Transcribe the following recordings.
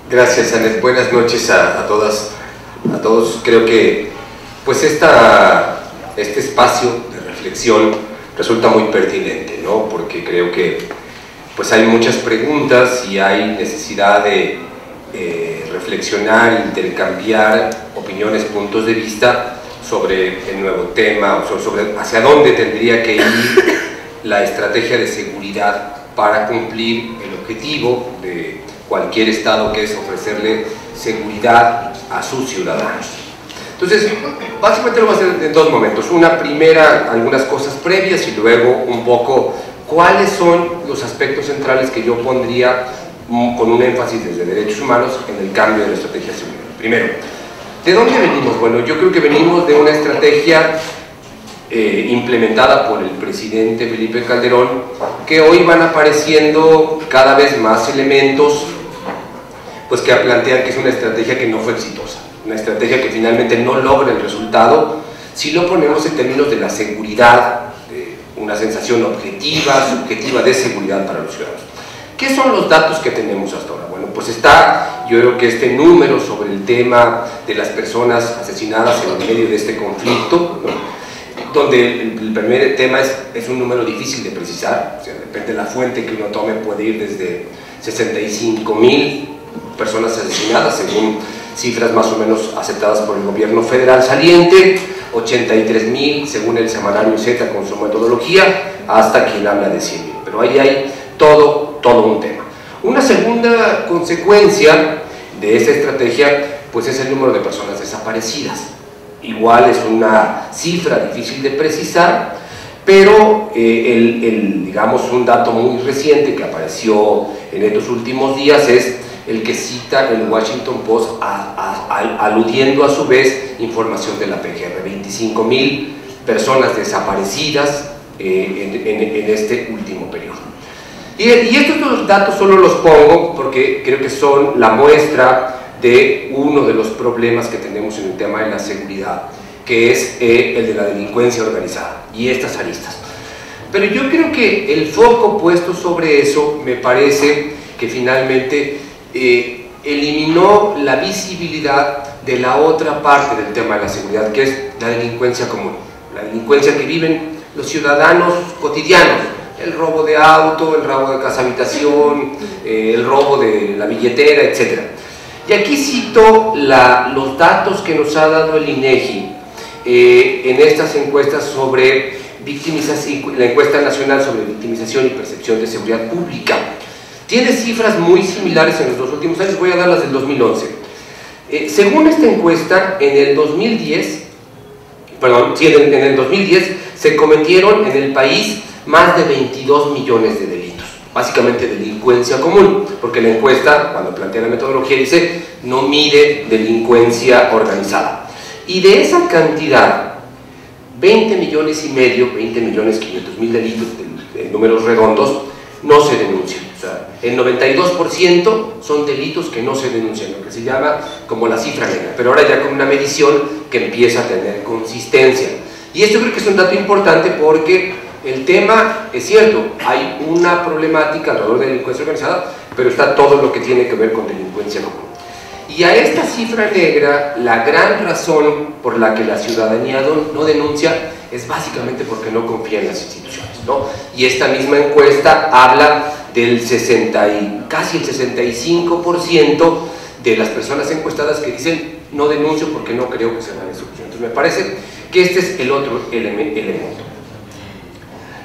Gracias, Anet. Buenas noches a todas, a todos. Creo que pues este espacio de reflexión resulta muy pertinente, ¿no? Porque creo que pues hay muchas preguntas y hay necesidad de reflexionar, intercambiar opiniones, puntos de vista sobre el nuevo tema, sobre hacia dónde tendría que ir la estrategia de seguridad para cumplir el objetivo de cualquier Estado, que es ofrecerle seguridad a sus ciudadanos. Entonces, básicamente lo voy a hacer en dos momentos. Una primera, algunas cosas previas, y luego un poco cuáles son los aspectos centrales que yo pondría con un énfasis desde derechos humanos en el cambio de la estrategia de seguridad. Primero, ¿de dónde venimos? Bueno, yo creo que venimos de una estrategia implementada por el presidente Felipe Calderón, que hoy van apareciendo cada vez más elementos pues que plantean que es una estrategia que no fue exitosa, una estrategia que finalmente no logra el resultado si lo ponemos en términos de la seguridad, de una sensación objetiva, subjetiva de seguridad para los ciudadanos. ¿Qué son los datos que tenemos hasta ahora? Bueno, pues está, yo creo que este número sobre el tema de las personas asesinadas en medio de este conflicto, ¿no? Donde el primer tema es un número difícil de precisar, o sea, depende de la fuente que uno tome, puede ir desde 65,000 personas asesinadas, según cifras más o menos aceptadas por el gobierno federal saliente, 83,000 según el semanario Z con su metodología, hasta quien habla de 100,000, pero ahí hay todo un tema. Una segunda consecuencia de esta estrategia pues es el número de personas desaparecidas. Igual es una cifra difícil de precisar, pero digamos un dato muy reciente que apareció en estos últimos días es el que cita el Washington Post aludiendo a su vez información de la PGR, 25,000 personas desaparecidas en este último periodo. Y estos dos datos solo los pongo porque creo que son la muestra de uno de los problemas que tenemos en el tema de la seguridad, que es el de la delincuencia organizada y estas aristas. Pero yo creo que el foco puesto sobre eso me parece que finalmente eliminó la visibilidad de la otra parte del tema de la seguridad, que es la delincuencia común, la delincuencia que viven los ciudadanos cotidianos, el robo de auto, el robo de casa habitación, el robo de la billetera, etc. Y aquí cito los datos que nos ha dado el INEGI en estas encuestas sobre victimización, la encuesta nacional sobre victimización y percepción de seguridad pública. Tiene cifras muy similares en los dos últimos años, voy a dar las del 2011. Según esta encuesta, en el 2010 se cometieron en el país más de 22 millones de delitos, básicamente delincuencia común, porque la encuesta, cuando plantea la metodología, dice no mide delincuencia organizada. Y de esa cantidad, 20 millones y medio, 20,500,000 delitos, en números redondos, no se denuncian. O sea, el 92% son delitos que no se denuncian, lo que se llama como la cifra negra, pero ahora ya con una medición que empieza a tener consistencia. Y esto creo que es un dato importante porque el tema, es cierto, hay una problemática alrededor de delincuencia organizada, pero está todo lo que tiene que ver con delincuencia común. Y a esta cifra negra, la gran razón por la que la ciudadanía no denuncia es básicamente porque no confía en las instituciones, ¿no? Y esta misma encuesta habla del casi el 65% de las personas encuestadas que dicen no denuncio porque no creo que se haga solución. Entonces me parece que este es el otro elemento.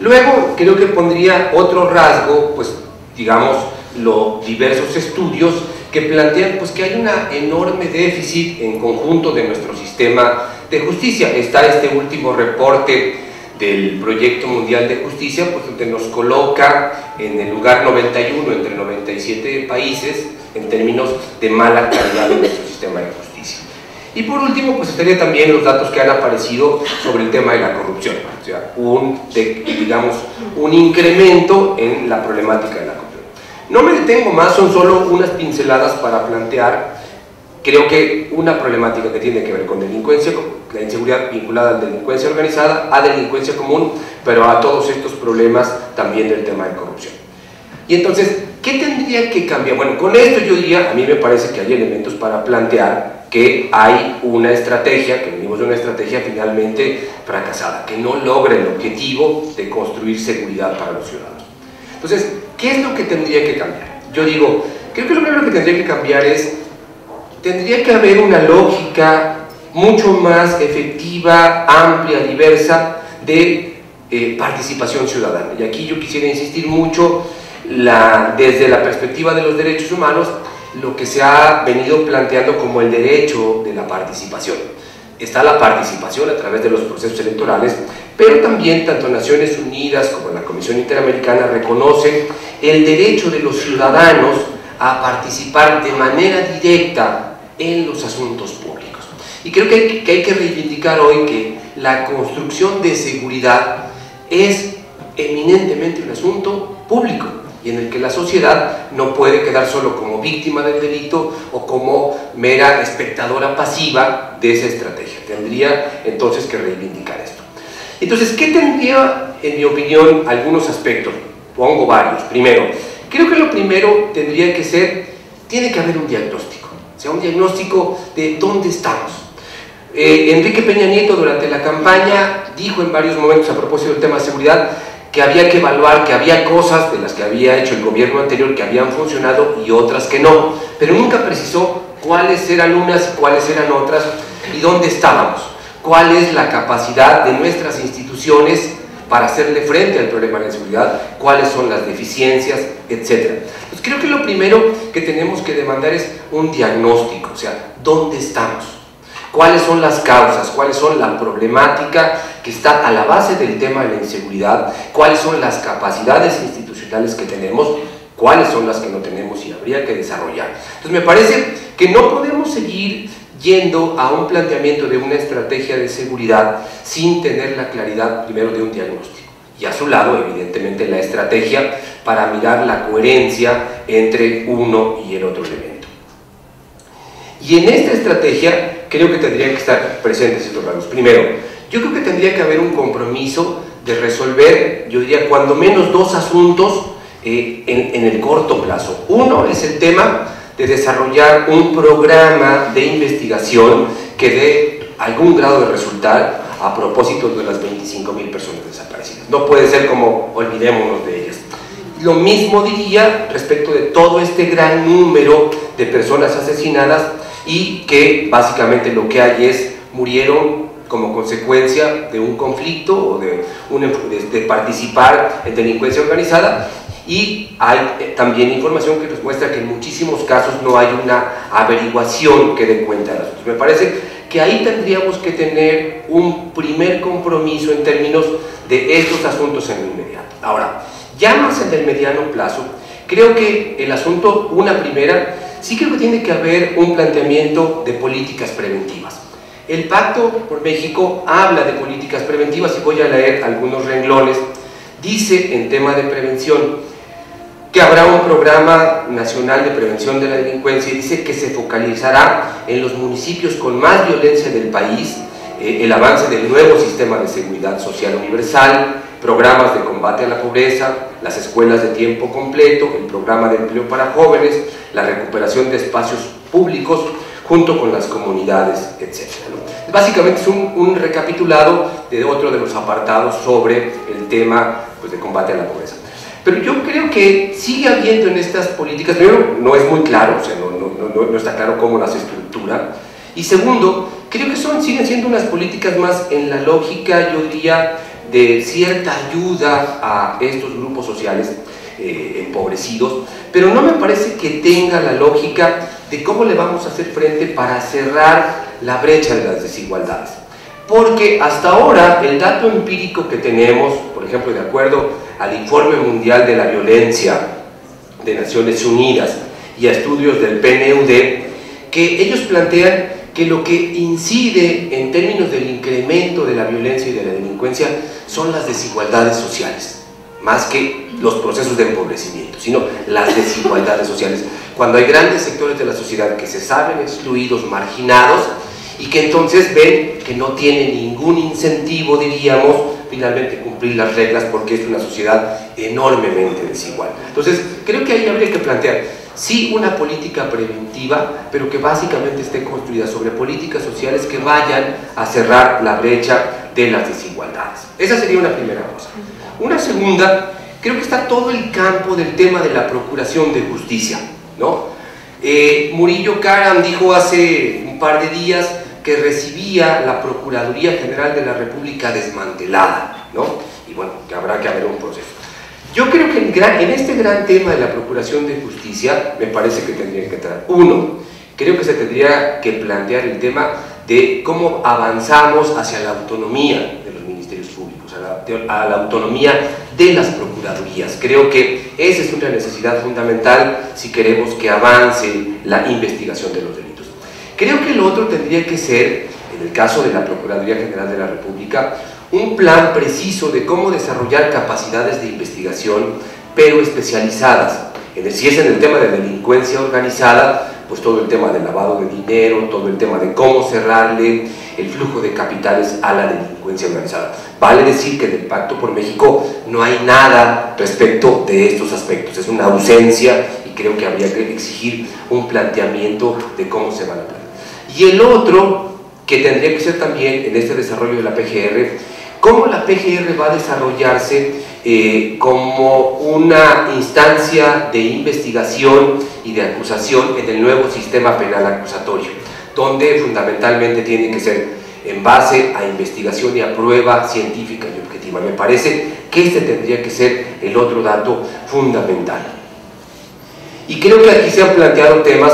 Luego creo que pondría otro rasgo, pues digamos, los diversos estudios que plantean pues que hay un enorme déficit en conjunto de nuestro sistema de justicia. Está este último reporte del Proyecto Mundial de Justicia, pues donde nos coloca en el lugar 91 entre 97 países en términos de mala calidad de nuestro sistema de justicia. Y por último, pues estaría también los datos que han aparecido sobre el tema de la corrupción, o sea, un incremento en la problemática de la corrupción. No me detengo más, son solo unas pinceladas para plantear, creo que una problemática que tiene que ver con delincuencia, la inseguridad vinculada a delincuencia organizada, a delincuencia común, pero a todos estos problemas también del tema de corrupción. Y entonces, ¿qué tendría que cambiar? Bueno, con esto yo diría, a mí me parece que hay elementos para plantear que hay una estrategia, que venimos de una estrategia finalmente fracasada, que no logra el objetivo de construir seguridad para los ciudadanos. Entonces, ¿qué es lo que tendría que cambiar? Yo digo, creo que lo primero que tendría que cambiar es, tendría que haber una lógica mucho más efectiva, amplia, diversa de participación ciudadana. Y aquí yo quisiera insistir mucho desde la perspectiva de los derechos humanos, lo que se ha venido planteando como el derecho de la participación. Está la participación a través de los procesos electorales, pero también tanto Naciones Unidas como la Comisión Interamericana reconocen el derecho de los ciudadanos a participar de manera directa en los asuntos públicos. Y creo que hay que reivindicar hoy que la construcción de seguridad es eminentemente un asunto público y en el que la sociedad no puede quedar solo como víctima del delito o como mera espectadora pasiva de esa estrategia. Tendría entonces que reivindicar esto. Entonces, ¿qué tendría, en mi opinión, algunos aspectos? Pongo varios. Primero, creo que lo primero tendría que ser, tiene que haber un diagnóstico, o sea, un diagnóstico de dónde estamos. Enrique Peña Nieto durante la campaña dijo en varios momentos a propósito del tema de seguridad que había que evaluar, que había cosas de las que había hecho el gobierno anterior que habían funcionado y otras que no, pero nunca precisó cuáles eran unas y cuáles eran otras y dónde estábamos, cuál es la capacidad de nuestras instituciones para hacerle frente al problema de la seguridad, cuáles son las deficiencias, etc. Pues creo que lo primero que tenemos que demandar es un diagnóstico, o sea, ¿dónde estamos? ¿Cuáles son las causas? ¿Cuáles son la problemática que está a la base del tema de la inseguridad? ¿Cuáles son las capacidades institucionales que tenemos? ¿Cuáles son las que no tenemos y habría que desarrollar? Entonces me parece que no podemos seguir yendo a un planteamiento de una estrategia de seguridad sin tener la claridad primero de un diagnóstico y a su lado evidentemente la estrategia para mirar la coherencia entre uno y el otro elemento. Y en esta estrategia creo que tendrían que estar presentes estos rasgos. Primero, yo creo que tendría que haber un compromiso de resolver, yo diría, cuando menos dos asuntos en el corto plazo. Uno es el tema de desarrollar un programa de investigación que dé algún grado de resultado a propósito de las 25.000 personas desaparecidas. No puede ser como olvidémonos de ellas. Lo mismo diría respecto de todo este gran número de personas asesinadas y que básicamente lo que hay es murieron como consecuencia de un conflicto o de participar en delincuencia organizada. Y hay también información que nos muestra que en muchísimos casos no hay una averiguación que dé cuenta de las cosas. Me parece que ahí tendríamos que tener un primer compromiso en términos de estos asuntos en lo inmediato. Ahora, ya más en el mediano plazo, creo que el asunto, sí creo que tiene que haber un planteamiento de políticas preventivas. El Pacto por México habla de políticas preventivas y voy a leer algunos renglones. Dice en tema de prevención que habrá un programa nacional de prevención de la delincuencia y dice que se focalizará en los municipios con más violencia del país, el avance del nuevo sistema de seguridad social universal, programas de combate a la pobreza, las escuelas de tiempo completo, el programa de empleo para jóvenes, la recuperación de espacios públicos junto con las comunidades, etc. Básicamente es un recapitulado de otro de los apartados sobre el tema de combate a la pobreza. Pero yo creo que sigue habiendo en estas políticas, primero, no es muy claro, o sea, no está claro cómo las estructura, y segundo, creo que siguen siendo unas políticas más en la lógica, yo diría, de cierta ayuda a estos grupos sociales empobrecidos, pero no me parece que tenga la lógica de cómo le vamos a hacer frente para cerrar la brecha de las desigualdades. Porque hasta ahora el dato empírico que tenemos, por ejemplo, de acuerdo al Informe Mundial de la Violencia de Naciones Unidas y a estudios del PNUD, que ellos plantean que lo que incide en términos del incremento de la violencia y de la delincuencia son las desigualdades sociales, más que los procesos de empobrecimiento, sino las desigualdades sociales. Cuando hay grandes sectores de la sociedad que se saben excluidos, marginados, y que entonces ven que no tienen ningún incentivo, diríamos, finalmente cumplir cumplir las reglas porque es una sociedad enormemente desigual. Entonces, creo que ahí habría que plantear, sí, una política preventiva, pero que básicamente esté construida sobre políticas sociales que vayan a cerrar la brecha de las desigualdades. Esa sería una primera cosa. Una segunda, creo que está todo el campo del tema de la procuración de justicia, ¿no? Murillo Karam dijo hace un par de días que recibía la Procuraduría General de la República desmantelada, ¿no? Y bueno, que habrá que haber un proceso. Yo creo que en este gran tema de la procuración de justicia, me parece que tendría que entrar. Uno, creo que se tendría que plantear el tema de cómo avanzamos hacia la autonomía de los ministerios públicos, a la autonomía de las procuradurías. Creo que esa es una necesidad fundamental si queremos que avance la investigación de los delitos. Creo que el otro tendría que ser, en el caso de la Procuraduría General de la República, un plan preciso de cómo desarrollar capacidades de investigación, pero especializadas. Si es en el tema de delincuencia organizada, pues todo el tema del lavado de dinero, todo el tema de cómo cerrarle el flujo de capitales a la delincuencia organizada. Vale decir que en el Pacto por México no hay nada respecto de estos aspectos, es una ausencia y creo que habría que exigir un planteamiento de cómo se van a plantear. Y el otro, que tendría que ser también en este desarrollo de la PGR, cómo la PGR va a desarrollarse como una instancia de investigación y de acusación en el nuevo sistema penal acusatorio, donde fundamentalmente tiene que ser en base a investigación y a prueba científica y objetiva. Me parece que este tendría que ser el otro dato fundamental. Y creo que aquí se han planteado temas,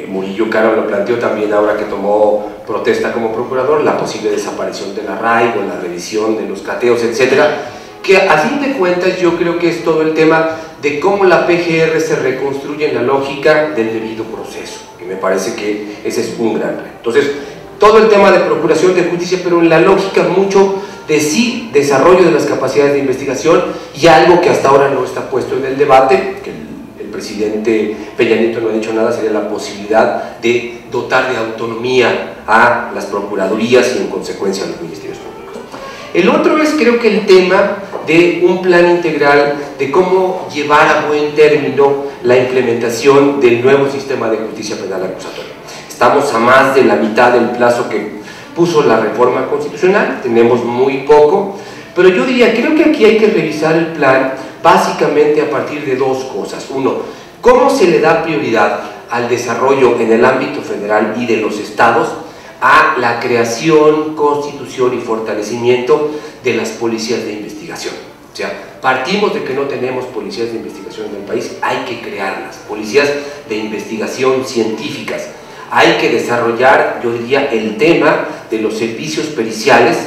Murillo Karam lo planteó también ahora que tomó protesta como procurador, la posible desaparición del arraigo, la revisión de los cateos, etcétera, que a fin de cuentas yo creo que es todo el tema de cómo la PGR se reconstruye en la lógica del debido proceso, y me parece que ese es un gran reto. Entonces, todo el tema de procuración de justicia, pero en la lógica mucho de sí desarrollo de las capacidades de investigación, y algo que hasta ahora no está puesto en el debate, que el presidente Peña Nieto no ha dicho nada, sería la posibilidad de dotar de autonomía a las procuradurías y en consecuencia a los ministerios públicos. El otro es, creo que el tema de un plan integral de cómo llevar a buen término la implementación del nuevo sistema de justicia penal acusatoria. Estamos a más de la mitad del plazo que puso la reforma constitucional, tenemos muy poco, pero yo diría, creo que aquí hay que revisar el plan básicamente a partir de dos cosas. Uno, cómo se le da prioridad al desarrollo en el ámbito federal y de los estados a la creación, constitución y fortalecimiento de las policías de investigación. O sea, partimos de que no tenemos policías de investigación en el país, hay que crearlas, policías de investigación científicas. Hay que desarrollar, yo diría, el tema de los servicios periciales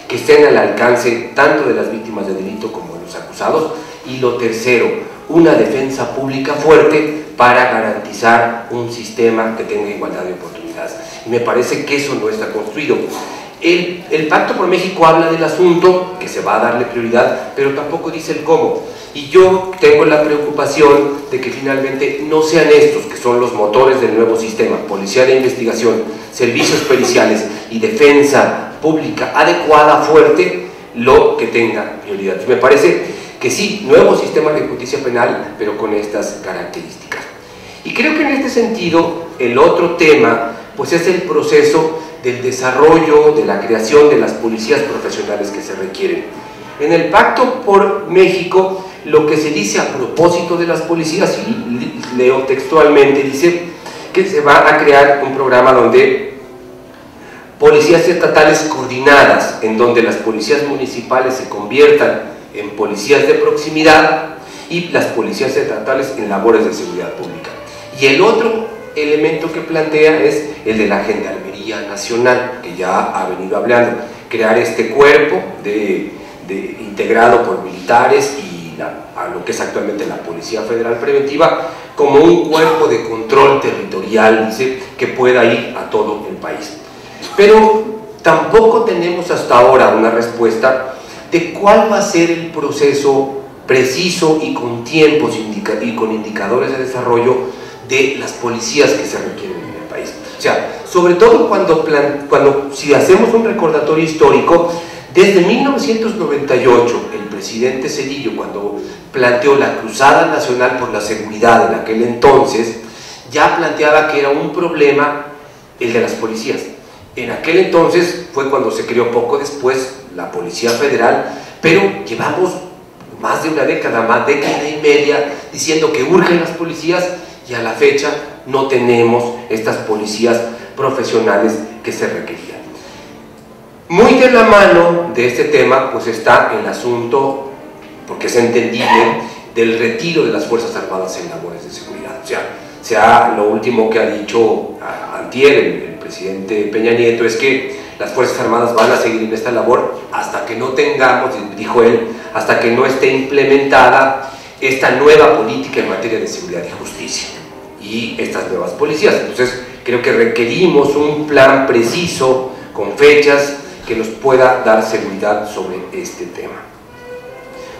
que estén al alcance tanto de las víctimas de delito como de los acusados. Y lo tercero, una defensa pública fuerte para garantizar un sistema que tenga igualdad de oportunidades. Y me parece que eso no está construido. El Pacto por México habla del asunto, que se va a darle prioridad, pero tampoco dice el cómo. Y yo tengo la preocupación de que finalmente no sean estos, que son los motores del nuevo sistema, policía de investigación, servicios periciales y defensa pública adecuada, fuerte, lo que tenga prioridad. Me parece que sí, nuevo sistema de justicia penal, pero con estas características. Y creo que en este sentido, el otro tema, pues es el proceso del desarrollo, de la creación de las policías profesionales que se requieren. En el Pacto por México, lo que se dice a propósito de las policías, y leo textualmente, dice que se va a crear un programa donde policías estatales coordinadas, en donde las policías municipales se conviertan en policías de proximidad y las policías estatales en labores de seguridad pública. Y el otro elemento que plantea es el de la Gendarmería Nacional, que ya ha venido hablando, crear este cuerpo integrado por militares y a lo que es actualmente la Policía Federal Preventiva, como un cuerpo de control territorial, dice, que pueda ir a todo el país. Pero tampoco tenemos hasta ahora una respuesta de cuál va a ser el proceso preciso y con tiempos y con indicadores de desarrollo de las policías que se requieren en el país. O sea, sobre todo si hacemos un recordatorio histórico, Desde 1998, el presidente Zedillo, cuando planteó la Cruzada Nacional por la Seguridad en aquel entonces, ya planteaba que era un problema el de las policías. En aquel entonces fue cuando se creó poco después la Policía Federal, pero llevamos más de una década, más década y media, diciendo que urgen las policías y a la fecha no tenemos estas policías profesionales que se requerían. Muy de la mano de este tema pues está el asunto, porque es entendible, del retiro de las Fuerzas Armadas en labores de seguridad. O sea, lo último que ha dicho antier el presidente Peña Nieto es que las Fuerzas Armadas van a seguir en esta labor hasta que no tengamos, dijo él, hasta que no esté implementada esta nueva política en materia de seguridad y justicia y estas nuevas policías. Entonces creo que requerimos un plan preciso con fechas que nos pueda dar seguridad sobre este tema,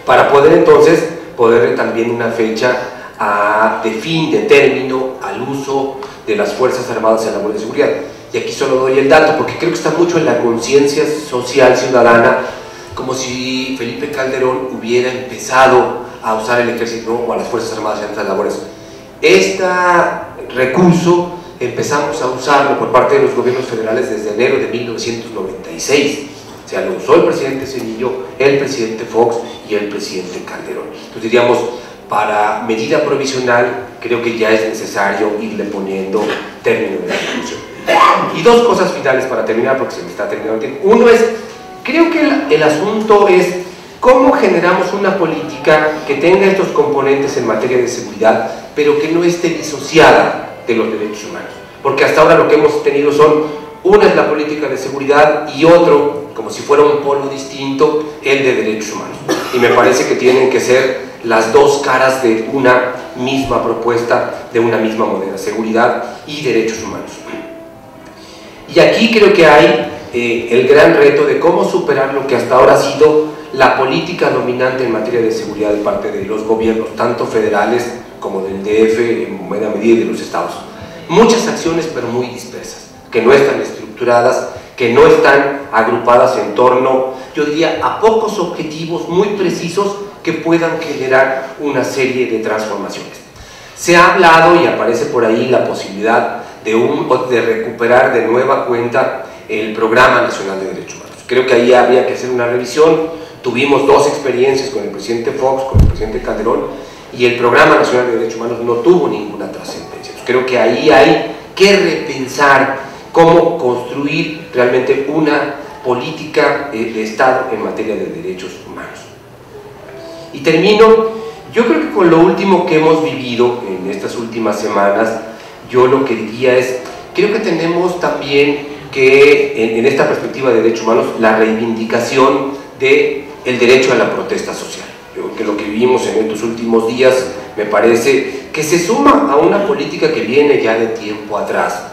para poder entonces poderle también una fecha de fin, de término al uso de las Fuerzas Armadas en labores de seguridad. Y aquí solo doy el dato porque creo que está mucho en la conciencia social ciudadana, como si Felipe Calderón hubiera empezado a usar el ejército o a las Fuerzas Armadas en estas labores. Este recurso empezamos a usarlo por parte de los gobiernos federales desde enero de 1996. O sea, lo usó el presidente Zedillo, el presidente Fox y el presidente Calderón. Entonces diríamos, para medida provisional, creo que ya es necesario irle poniendo término de la discusión. Y dos cosas finales para terminar, porque se me está terminando el tiempo. Uno es, creo que el asunto es cómo generamos una política que tenga estos componentes en materia de seguridad, pero que no esté disociada de los derechos humanos, porque hasta ahora lo que hemos tenido son, una es la política de seguridad y otro, como si fuera un polo distinto, el de derechos humanos, y me parece que tienen que ser las dos caras de una misma propuesta, de una misma moneda, seguridad y derechos humanos. Y aquí creo que hay el gran reto de cómo superar lo que hasta ahora ha sido la política dominante en materia de seguridad de parte de los gobiernos, tanto federales como del DF, en buena medida de los estados. Muchas acciones pero muy dispersas, que no están estructuradas, que no están agrupadas en torno, yo diría, a pocos objetivos muy precisos que puedan generar una serie de transformaciones. Se ha hablado y aparece por ahí la posibilidad de recuperar de nueva cuenta el Programa Nacional de Derechos Humanos. Creo que ahí habría que hacer una revisión. Tuvimos dos experiencias con el presidente Fox, con el presidente Calderón, y el Programa Nacional de Derechos Humanos no tuvo ninguna trascendencia. Creo que ahí hay que repensar cómo construir realmente una política de Estado en materia de derechos humanos. Y termino, yo creo que con lo último que hemos vivido en estas últimas semanas, yo lo que diría es, creo que tenemos también que, en esta perspectiva de derechos humanos, la reivindicación del derecho a la protesta social. Yo creo que lo que vivimos en estos últimos días me parece que se suma a una política que viene ya de tiempo atrás,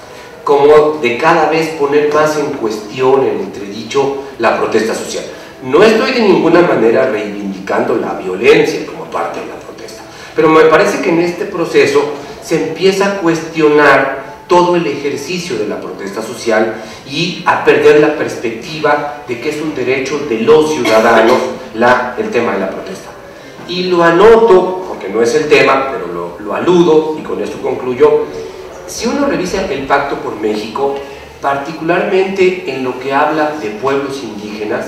como de cada vez poner más en cuestión, en entredicho, la protesta social. No estoy de ninguna manera reivindicando la violencia como parte de la protesta, pero me parece que en este proceso se empieza a cuestionar todo el ejercicio de la protesta social y a perder la perspectiva de que es un derecho de los ciudadanos el tema de la protesta. Y lo anoto, porque no es el tema, pero lo aludo y con esto concluyo. Si uno revisa el Pacto por México, particularmente en lo que habla de pueblos indígenas,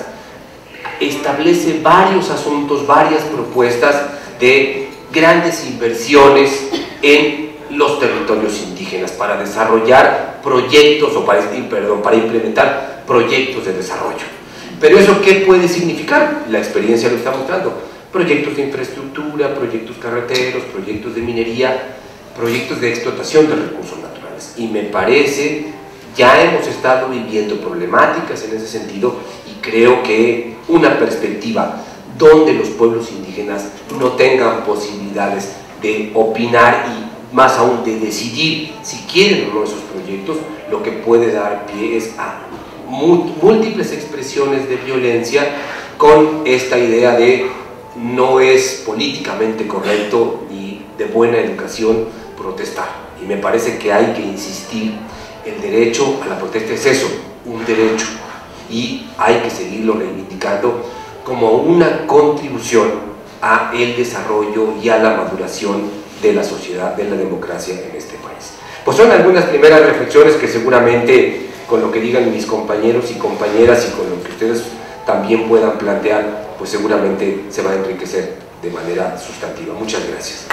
establece varios asuntos, varias propuestas de grandes inversiones en los territorios indígenas para desarrollar proyectos o para implementar proyectos de desarrollo. Pero ¿eso qué puede significar? La experiencia lo está mostrando. Proyectos de infraestructura, proyectos carreteros, proyectos de minería, proyectos de explotación de recursos naturales. Y me parece, ya hemos estado viviendo problemáticas en ese sentido y creo que una perspectiva donde los pueblos indígenas no tengan posibilidades de opinar y más aún de decidir si quieren o no esos proyectos, lo que puede dar pie es a múltiples expresiones de violencia con esta idea de no es políticamente correcto y de buena educación protestar. Y me parece que hay que insistir, el derecho a la protesta es eso, un derecho, y hay que seguirlo reivindicando como una contribución a el desarrollo y a la maduración de la sociedad, de la democracia en este país. Pues son algunas primeras reflexiones que seguramente con lo que digan mis compañeros y compañeras y con lo que ustedes también puedan plantear, pues seguramente se va a enriquecer de manera sustantiva. Muchas gracias.